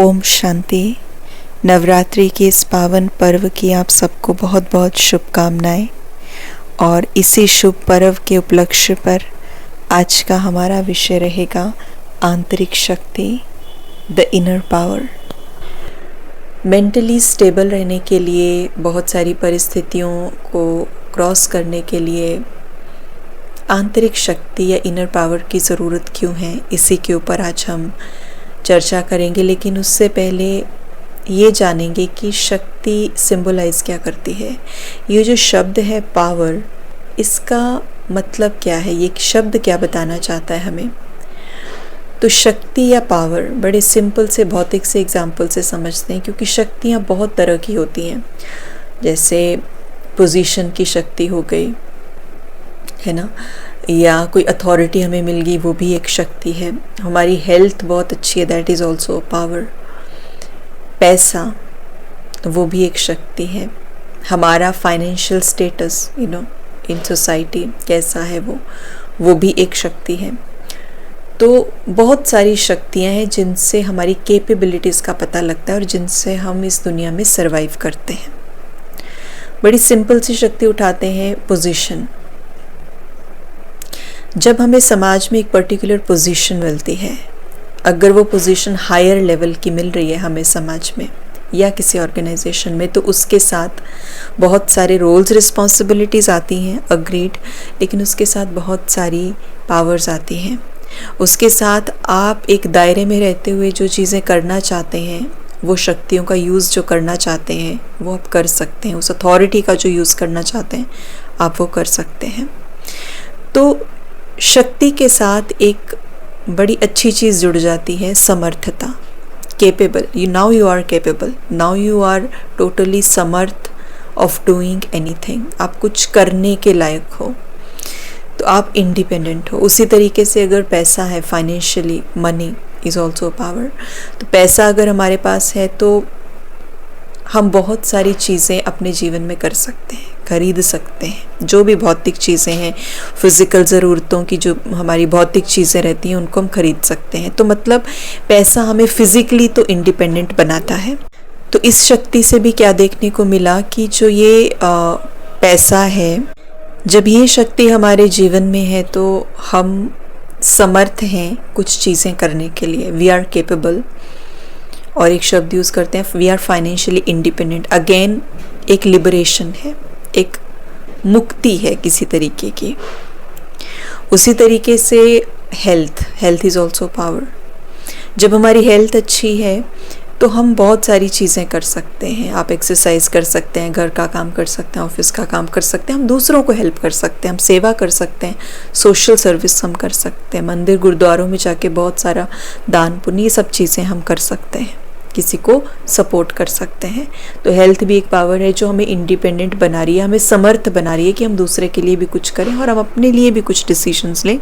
ओम शांति। नवरात्रि के इस पावन पर्व की आप सबको बहुत बहुत शुभकामनाएं। और इसी शुभ पर्व के उपलक्ष्य पर आज का हमारा विषय रहेगा आंतरिक शक्ति, the inner power. Mentally stable रहने के लिए, बहुत सारी परिस्थितियों को क्रॉस करने के लिए आंतरिक शक्ति या इनर पावर की ज़रूरत क्यों है, इसी के ऊपर आज हम चर्चा करेंगे। लेकिन उससे पहले ये जानेंगे कि शक्ति सिंबलाइज क्या करती है। ये जो शब्द है पावर, इसका मतलब क्या है, ये शब्द क्या बताना चाहता है हमें। तो शक्ति या पावर बड़े सिंपल से भौतिक से एग्जाम्पल से समझते हैं, क्योंकि शक्तियाँ बहुत तरह की होती हैं। जैसे पोजीशन की शक्ति हो गई है ना, या कोई अथॉरिटी हमें मिल गई, वो भी एक शक्ति है। हमारी हेल्थ बहुत अच्छी है, दैट इज़ ऑल्सो पावर। पैसा, वो भी एक शक्ति है। हमारा फाइनेंशियल स्टेटस इन सोसाइटी कैसा है, वो भी एक शक्ति है। तो बहुत सारी शक्तियां हैं जिनसे हमारी कैपेबिलिटीज़ का पता लगता है और जिनसे हम इस दुनिया में सरवाइव करते हैं। बड़ी सिंपल सी शक्ति उठाते हैं, पोजीशन। जब हमें समाज में एक पर्टिकुलर पोजीशन मिलती है, अगर वो पोजीशन हायर लेवल की मिल रही है हमें समाज में या किसी ऑर्गेनाइजेशन में, तो उसके साथ बहुत सारे रोल्स रिस्पॉन्सिबिलिटीज़ आती हैं, अग्रीड। लेकिन उसके साथ बहुत सारी पावर्स आती हैं। उसके साथ आप एक दायरे में रहते हुए जो चीज़ें करना चाहते हैं, वो शक्तियों का यूज़ जो करना चाहते हैं वो आप कर सकते हैं। उस अथॉरिटी का जो यूज़ करना चाहते हैं आप वो कर सकते हैं। तो शक्ति के साथ एक बड़ी अच्छी चीज़ जुड़ जाती है, समर्थता, capable. Now you are capable, now you are totally समर्थ ऑफ डूइंग एनीथिंग। आप कुछ करने के लायक हो, तो आप इंडिपेंडेंट हो। उसी तरीके से अगर पैसा है, financially, money is also power. तो पैसा अगर हमारे पास है तो हम बहुत सारी चीज़ें अपने जीवन में कर सकते हैं, खरीद सकते हैं। जो भी भौतिक चीज़ें हैं, फिज़िकल ज़रूरतों की जो हमारी भौतिक चीज़ें रहती हैं, उनको हम खरीद सकते हैं। तो मतलब पैसा हमें फिज़िकली तो इंडिपेंडेंट बनाता है। तो इस शक्ति से भी क्या देखने को मिला कि जो ये पैसा है, जब ये शक्ति हमारे जीवन में है तो हम समर्थ हैं कुछ चीज़ें करने के लिए। We are capable. और एक शब्द यूज़ करते हैं, we are financially independent. Again एक लिबरेशन है, एक मुक्ति है किसी तरीके की। उसी तरीके से हेल्थ इज़ ऑल्सो पावर। जब हमारी हेल्थ अच्छी है तो हम बहुत सारी चीज़ें कर सकते हैं। आप एक्सरसाइज कर सकते हैं, घर का काम कर सकते हैं, ऑफिस का काम कर सकते हैं, हम दूसरों को हेल्प कर सकते हैं, हम सेवा कर सकते हैं, सोशल सर्विस हम कर सकते हैं, मंदिर गुरुद्वारों में जाके बहुत सारा दान पुण्य, ये सब चीज़ें हम कर सकते हैं, किसी को सपोर्ट कर सकते हैं। तो हेल्थ भी एक पावर है जो हमें इंडिपेंडेंट बना रही है, हमें समर्थ बना रही है कि हम दूसरे के लिए भी कुछ करें और हम अपने लिए भी कुछ डिसीजंस लें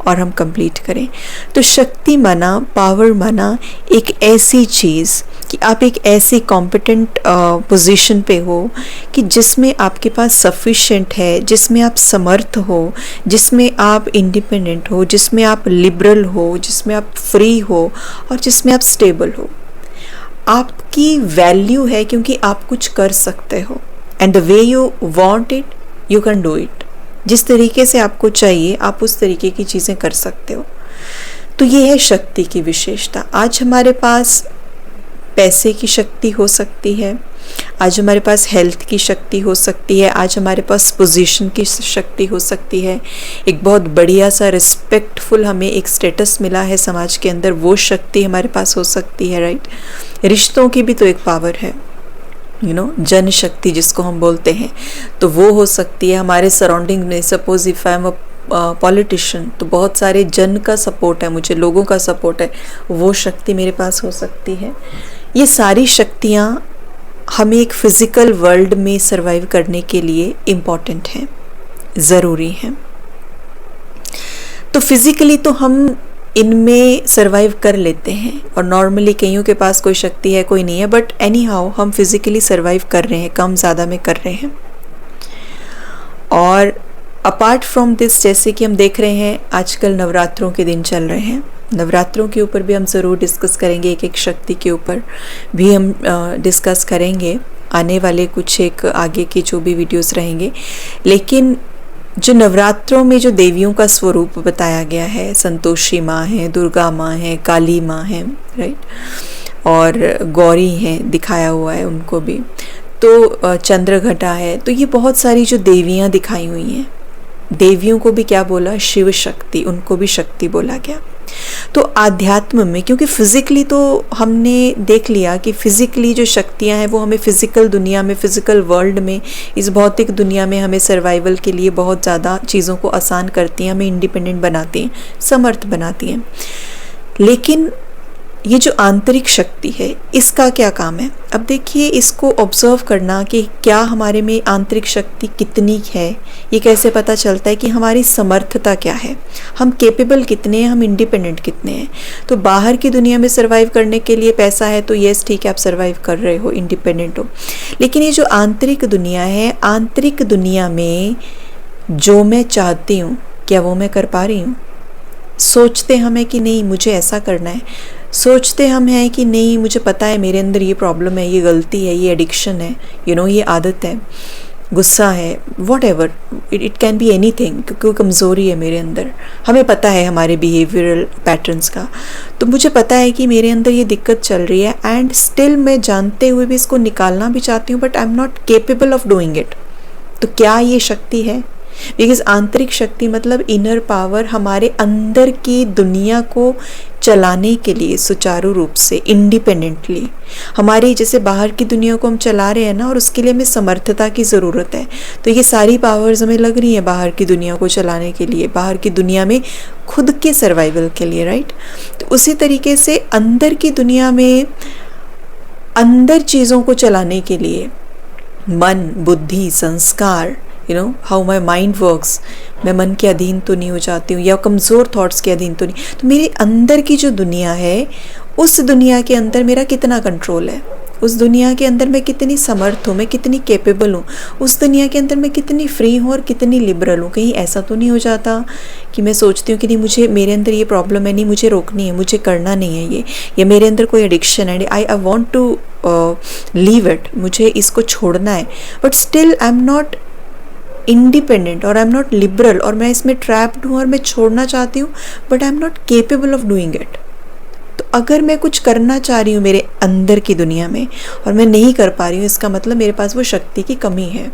और हम कंप्लीट करें। तो शक्ति माना, पावर माना एक ऐसी चीज़ कि आप एक ऐसी कॉम्पिटेंट पोजीशन पे हो कि जिसमें आपके पास सफिशिएंट है, जिसमें आप समर्थ हो, जिसमें आप इंडिपेंडेंट हो, जिसमें आप लिबरल हो, जिसमें आप फ्री हो और जिसमें आप स्टेबल हो। आपकी वैल्यू है क्योंकि आप कुछ कर सकते हो, and the way you want it you can do it. जिस तरीके से आपको चाहिए आप उस तरीके की चीज़ें कर सकते हो। तो ये है शक्ति की विशेषता। आज हमारे पास पैसे की शक्ति हो सकती है, आज हमारे पास हेल्थ की शक्ति हो सकती है, आज हमारे पास पोजीशन की शक्ति हो सकती है, एक बहुत बढ़िया सा रिस्पेक्टफुल हमें एक स्टेटस मिला है समाज के अंदर, वो शक्ति हमारे पास हो सकती है, राइट। रिश्तों की भी तो एक पावर है, जन शक्ति जिसको हम बोलते हैं, तो वो हो सकती है। हमारे सराउंडिंग में suppose if I am politician, तो बहुत सारे जन का सपोर्ट है, मुझे लोगों का सपोर्ट है, वो शक्ति मेरे पास हो सकती है। ये सारी शक्तियाँ हमें एक फिज़िकल वर्ल्ड में सरवाइव करने के लिए इम्पॉर्टेंट हैं, ज़रूरी हैं। तो फिज़िकली तो हम इनमें सरवाइव कर लेते हैं, और नॉर्मली कईयों के पास कोई शक्ति है, कोई नहीं है, बट एनी हाउ हम फिज़िकली सरवाइव कर रहे हैं, कम ज़्यादा में कर रहे हैं। और अपार्ट फ्रॉम दिस, जैसे कि हम देख रहे हैं आजकल नवरात्रों के दिन चल रहे हैं, नवरात्रों के ऊपर भी हम ज़रूर डिस्कस करेंगे, एक एक शक्ति के ऊपर भी हम डिस्कस करेंगे आने वाले कुछ एक आगे के जो भी वीडियोस रहेंगे। लेकिन जो नवरात्रों में जो देवियों का स्वरूप बताया गया है, संतोषी माँ है, दुर्गा माँ है, काली माँ है, राइट, और गौरी हैं दिखाया हुआ है उनको भी, तो चंद्रघटा है, तो ये बहुत सारी जो देवियाँ दिखाई हुई हैं। देवियों को भी क्या बोला? शिव शक्ति, उनको भी शक्ति बोला गया। तो आध्यात्म में, क्योंकि फिजिकली तो हमने देख लिया कि फिजिकली जो शक्तियां हैं वो हमें फिजिकल दुनिया में, फिजिकल वर्ल्ड में, इस भौतिक दुनिया में हमें सर्वाइवल के लिए बहुत ज़्यादा चीज़ों को आसान करती हैं, हमें इंडिपेंडेंट बनाती हैं, समर्थ बनाती हैं। लेकिन ये जो आंतरिक शक्ति है, इसका क्या काम है? अब देखिए, इसको ऑब्जर्व करना कि क्या हमारे में आंतरिक शक्ति कितनी है, ये कैसे पता चलता है कि हमारी समर्थता क्या है, हम केपेबल कितने हैं, हम इंडिपेंडेंट कितने हैं। तो बाहर की दुनिया में सर्वाइव करने के लिए पैसा है तो यस ठीक है, आप सर्वाइव कर रहे हो, इंडिपेंडेंट हो। लेकिन ये जो आंतरिक दुनिया है, आंतरिक दुनिया में जो मैं चाहती हूँ, क्या वो मैं कर पा रही हूँ? सोचते हम हैं कि नहीं मुझे ऐसा करना है, सोचते हम हैं कि नहीं मुझे पता है मेरे अंदर ये प्रॉब्लम है, ये गलती है, ये एडिक्शन है, ये आदत है, गुस्सा है, what ever it can be anything, क्योंकि कमज़ोरी है मेरे अंदर, हमें पता है हमारे बिहेवियरल पैटर्न्स का। तो मुझे पता है कि मेरे अंदर ये दिक्कत चल रही है एंड स्टिल मैं जानते हुए भी इसको निकालना भी चाहती हूँ, but I am not capable of doing it. तो क्या ये शक्ति है? बिकॉज आंतरिक शक्ति मतलब इनर पावर, हमारे अंदर की दुनिया को चलाने के लिए सुचारू रूप से, इंडिपेंडेंटली, हमारी जैसे बाहर की दुनिया को हम चला रहे हैं ना, और उसके लिए हमें समर्थता की ज़रूरत है। तो ये सारी पावर्स हमें लग रही हैं बाहर की दुनिया को चलाने के लिए, बाहर की दुनिया में खुद के सर्वाइवल के लिए, राइट। तो उसी तरीके से अंदर की दुनिया में, अंदर चीज़ों को चलाने के लिए मन, बुद्धि, संस्कार, हाउ माई माइंड वर्क्स, मैं मन के अधीन तो नहीं हो जाती हूँ या कमज़ोर थॉट्स के अधीन तो नहीं। तो मेरे अंदर की जो दुनिया है, उस दुनिया के अंदर मेरा कितना कंट्रोल है, उस दुनिया के अंदर मैं कितनी समर्थ हूँ, मैं कितनी कैपेबल हूँ, उस दुनिया के अंदर मैं कितनी फ्री हूँ और कितनी लिबरल हूँ। कहीं ऐसा तो नहीं हो जाता कि मैं सोचती हूँ कि नहीं मेरे अंदर ये प्रॉब्लम है, नहीं मुझे रोकनी है, मुझे करना नहीं है ये मेरे अंदर कोई एडिक्शन है, I want to leave it, मुझे इसको छोड़ना है, but still I am not independent और आई एम नॉट लिबरल, और मैं इसमें ट्रैप्ड हूँ और मैं छोड़ना चाहती हूँ, but I am not capable of doing it. तो अगर मैं कुछ करना चाह रही हूँ मेरे अंदर की दुनिया में और मैं नहीं कर पा रही हूँ, इसका मतलब मेरे पास वो शक्ति की कमी है,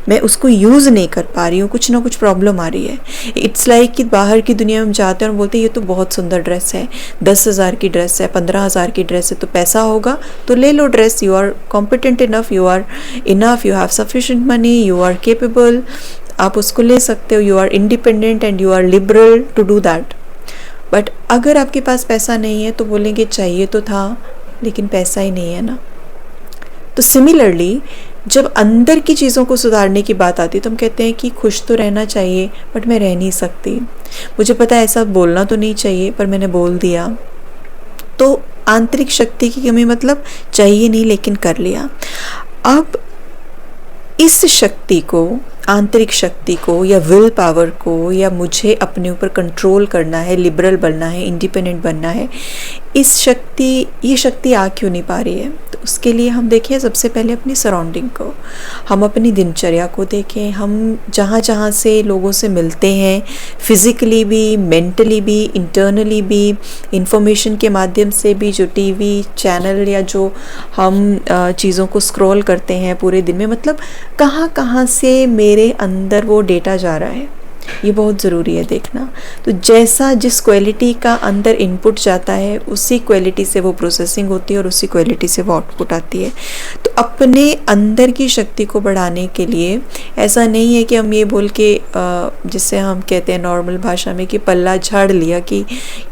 मैं उसको यूज़ नहीं कर पा रही हूँ, कुछ ना कुछ प्रॉब्लम आ रही है। इट्स लाइक कि बाहर की दुनिया में हम जाते हैं और बोलते हैं ये तो बहुत सुंदर ड्रेस है, 10,000 की ड्रेस है, 15,000 की ड्रेस है, तो पैसा होगा तो ले लो dress, you are competent enough, you are enough, you have sufficient money, you are capable, आप उसको ले सकते हो, you are independent and you are liberal to do that. But अगर आपके पास पैसा नहीं है तो बोलेंगे चाहिए तो था लेकिन पैसा ही नहीं है ना। तो सिमिलरली जब अंदर की चीज़ों को सुधारने की बात आती है तो हम कहते हैं कि खुश तो रहना चाहिए बट मैं रह नहीं सकती, मुझे पता है ऐसा बोलना तो नहीं चाहिए पर मैंने बोल दिया। तो आंतरिक शक्ति की कमी मतलब चाहिए नहीं लेकिन कर लिया। अब इस शक्ति को, आंतरिक शक्ति को या विल पावर को, या मुझे अपने ऊपर कंट्रोल करना है, लिबरल बनना है, इंडिपेंडेंट बनना है, ये शक्ति आ क्यों नहीं पा रही है? तो उसके लिए हम देखें सबसे पहले अपनी सराउंडिंग को, हम अपनी दिनचर्या को देखें, हम जहाँ जहाँ से लोगों से मिलते हैं, फिज़िकली भी, मेंटली भी, इंटरनली भी, इंफॉर्मेशन के माध्यम से भी, जो टीवी चैनल या जो हम चीज़ों को स्क्रॉल करते हैं पूरे दिन में, मतलब कहाँ कहाँ से मेरे अंदर वो डेटा जा रहा है, ये बहुत ज़रूरी है देखना। तो जैसा जिस क्वालिटी का अंदर इनपुट जाता है उसी क्वालिटी से वो प्रोसेसिंग होती है और उसी क्वालिटी से वो आउटपुट आती है। तो अपने अंदर की शक्ति को बढ़ाने के लिए ऐसा नहीं है कि हम ये बोल के जिससे हम कहते हैं नॉर्मल भाषा में कि पल्ला झाड़ लिया कि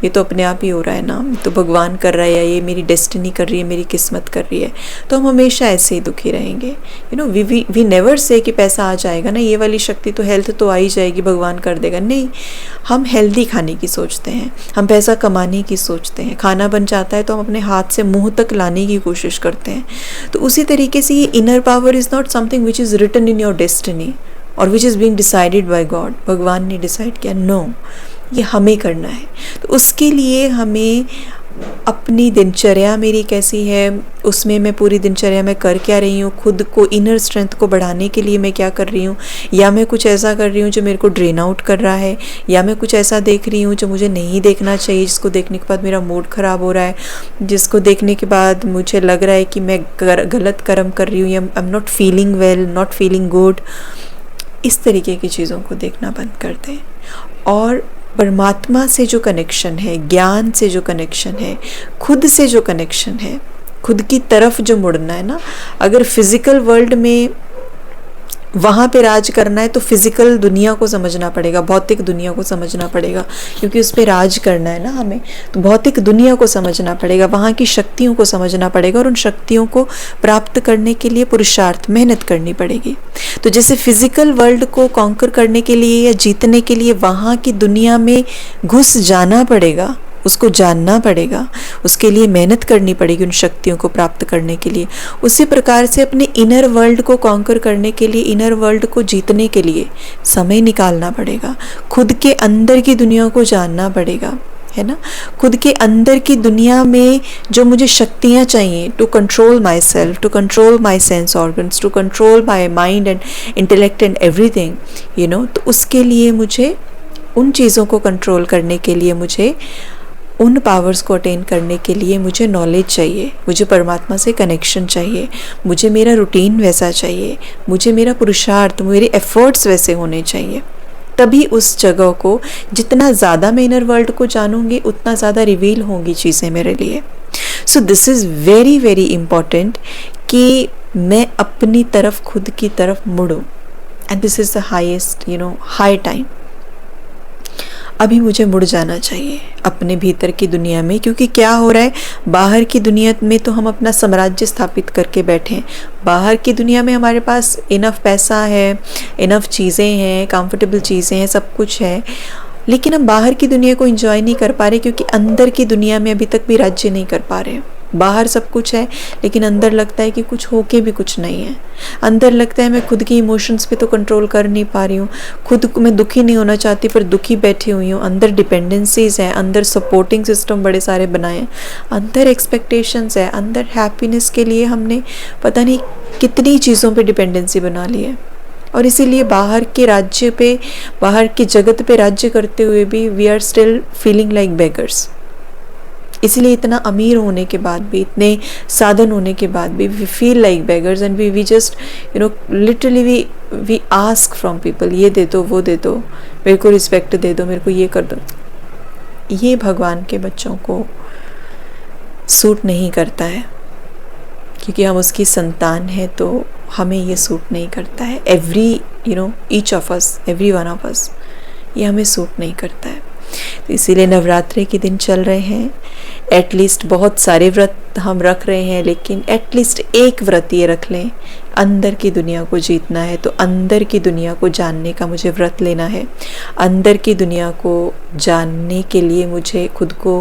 ये तो अपने आप ही हो रहा है ना, तो भगवान कर रहा है या ये मेरी डेस्टिनी कर रही है, मेरी किस्मत कर रही है, तो हम हमेशा ऐसे ही दुखी रहेंगे। वी नेवर से कि पैसा आ जाएगा ना, ये वाली शक्ति तो, हेल्थ तो आ ही जाएगी, भगवान कर देगा। नहीं, हम हेल्दी खाने की सोचते हैं, हम पैसा कमाने की सोचते हैं, खाना बन जाता है तो हम अपने हाथ से मुंह तक लाने की कोशिश करते हैं। तो उसी तरीके से ये inner power is not something which is written in your destiny और which is being decided by God. भगवान ने डिसाइड किया, नो, ये हमें करना है। तो उसके लिए हमें अपनी दिनचर्या मेरी कैसी है, उसमें मैं पूरी दिनचर्या में कर क्या रही हूँ, खुद को इनर स्ट्रेंथ को बढ़ाने के लिए मैं क्या कर रही हूँ, या मैं कुछ ऐसा कर रही हूँ जो मेरे को ड्रेन आउट कर रहा है, या मैं कुछ ऐसा देख रही हूँ जो मुझे नहीं देखना चाहिए, जिसको देखने के बाद मेरा मूड ख़राब हो रहा है, जिसको देखने के बाद मुझे लग रहा है कि मैं गलत कर्म कर रही हूँ, या आई am not feeling well, not feeling good. इस तरीके की चीज़ों को देखना बंद कर दें और परमात्मा से जो कनेक्शन है, ज्ञान से जो कनेक्शन है, खुद से जो कनेक्शन है, खुद की तरफ जो मुड़ना है ना। अगर फिज़िकल वर्ल्ड में वहाँ पे राज करना है तो फिज़िकल दुनिया को समझना पड़ेगा, भौतिक दुनिया को समझना पड़ेगा, क्योंकि उस पर राज करना है ना हमें। तो भौतिक दुनिया को समझना पड़ेगा, वहाँ की शक्तियों को समझना पड़ेगा, और उन शक्तियों को प्राप्त करने के लिए पुरुषार्थ, मेहनत करनी पड़ेगी। तो जैसे फिज़िकल वर्ल्ड को कॉन्कर करने के लिए या जीतने के लिए वहाँ की दुनिया में घुस जाना पड़ेगा, उसको जानना पड़ेगा, उसके लिए मेहनत करनी पड़ेगी उन शक्तियों को प्राप्त करने के लिए। उसी प्रकार से अपने इनर वर्ल्ड को कॉन्कर करने के लिए, इनर वर्ल्ड को जीतने के लिए समय निकालना पड़ेगा, खुद के अंदर की दुनिया को जानना पड़ेगा, है ना। खुद के अंदर की दुनिया में जो मुझे शक्तियाँ चाहिए to control myself, to control my sense organs, to control my mind and intellect and everything, you know. तो उसके लिए मुझे उन चीज़ों को कंट्रोल करने के लिए, मुझे उन पावर्स को अटेन करने के लिए मुझे नॉलेज चाहिए, मुझे परमात्मा से कनेक्शन चाहिए, मुझे मेरा रूटीन वैसा चाहिए, मुझे मेरा पुरुषार्थ, मेरे एफर्ट्स वैसे होने चाहिए। तभी उस जगह को जितना ज़्यादा मैं इनर वर्ल्ड को जानूंगी उतना ज़्यादा रिवील होंगी चीज़ें मेरे लिए। So this is very very important कि मैं अपनी तरफ, खुद की तरफ मुड़ूँ, and this is the highest, you know, high time. अभी मुझे मुड़ जाना चाहिए अपने भीतर की दुनिया में, क्योंकि क्या हो रहा है, बाहर की दुनिया में तो हम अपना साम्राज्य स्थापित करके बैठे हैं। बाहर की दुनिया में हमारे पास इनफ पैसा है, इनफ चीज़ें हैं, कंफर्टेबल चीज़ें हैं, सब कुछ है, लेकिन हम बाहर की दुनिया को एंजॉय नहीं कर पा रहे, क्योंकि अंदर की दुनिया में अभी तक भी राज्य नहीं कर पा रहे। बाहर सब कुछ है लेकिन अंदर लगता है कि कुछ होके भी कुछ नहीं है। अंदर लगता है मैं खुद की इमोशंस पे तो कंट्रोल कर नहीं पा रही हूँ, खुद को मैं दुखी नहीं होना चाहती पर दुखी बैठी हुई हूँ। अंदर डिपेंडेंसीज हैं, अंदर सपोर्टिंग सिस्टम बड़े सारे बनाए हैं, अंदर एक्सपेक्टेशंस है, अंदर हैप्पीनेस के लिए हमने पता नहीं कितनी चीज़ों पे डिपेंडेंसी बना ली है। और इसीलिए बाहर के राज्य पे, बाहर के जगत पे राज्य करते हुए भी we are still feeling like beggars. इसलिए इतना अमीर होने के बाद भी, इतने साधन होने के बाद भी we feel like beggars and we just, you know, literally we ask from people, ये दे दो, वो दे दो, मेरे को रिस्पेक्ट दे दो, मेरे को ये कर दो। ये भगवान के बच्चों को सूट नहीं करता है, क्योंकि हम उसकी संतान हैं, तो हमें ये सूट नहीं करता है। Every, you know, each of us, every one of us, ये हमें सूट नहीं करता है। तो इसीलिए नवरात्रि के दिन चल रहे हैं, एटलीस्ट बहुत सारे व्रत हम रख रहे हैं, लेकिन एटलीस्ट एक व्रत ये रख लें। अंदर की दुनिया को जीतना है तो अंदर की दुनिया को जानने का मुझे व्रत लेना है। अंदर की दुनिया को जानने के लिए मुझे खुद को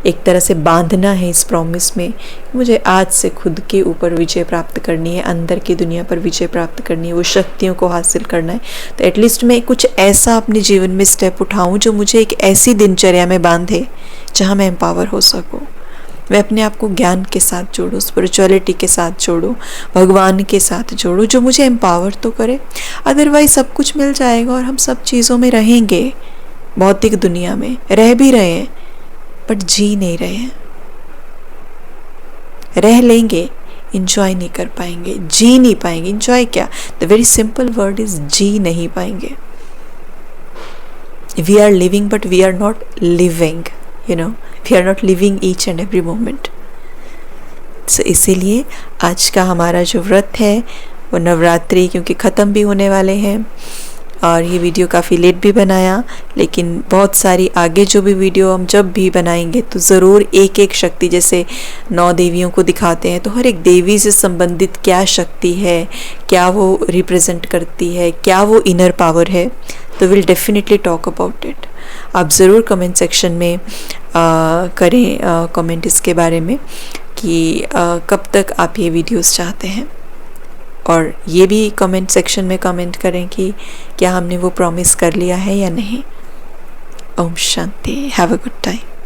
एक तरह से बांधना है इस प्रॉमिस में, मुझे आज से खुद के ऊपर विजय प्राप्त करनी है, अंदर की दुनिया पर विजय प्राप्त करनी है, वो शक्तियों को हासिल करना है। तो एटलीस्ट मैं कुछ ऐसा अपने जीवन में स्टेप उठाऊं जो मुझे एक ऐसी दिनचर्या में बांधे जहाँ मैं एम्पावर हो सकूँ। मैं अपने आप को ज्ञान के साथ जोड़ूँ, स्पिरिचुअलिटी के साथ जोड़ूँ, भगवान के साथ जोड़ूँ, जो मुझे एम्पावर तो करे। अदरवाइज सब कुछ मिल जाएगा और हम सब चीज़ों में रहेंगे, भौतिक दुनिया में रह भी रहे हैं बट जी नहीं रहे हैं। रह लेंगे, इंजॉय नहीं कर पाएंगे, जी नहीं पाएंगे। इंजॉय क्या, the very simple word is जी नहीं पाएंगे। We are living but we are not living, you know, we are not living each and every moment. So इसीलिए आज का हमारा जो व्रत है वो नवरात्रि, क्योंकि ख़त्म भी होने वाले हैं, और ये वीडियो काफ़ी लेट भी बनाया, लेकिन बहुत सारी आगे जो भी वीडियो हम जब भी बनाएंगे तो ज़रूर एक एक शक्ति, जैसे 9 देवियों को दिखाते हैं, तो हर एक देवी से संबंधित क्या शक्ति है, क्या वो रिप्रेजेंट करती है, क्या वो इनर पावर है, तो will definitely talk about it. आप ज़रूर कमेंट सेक्शन में करें कमेंट इसके बारे में कि कब तक आप ये वीडियोस चाहते हैं, और ये भी कमेंट सेक्शन में कमेंट करें कि क्या हमने वो प्रॉमिस कर लिया है या नहीं। ओम शांति। Have a good time.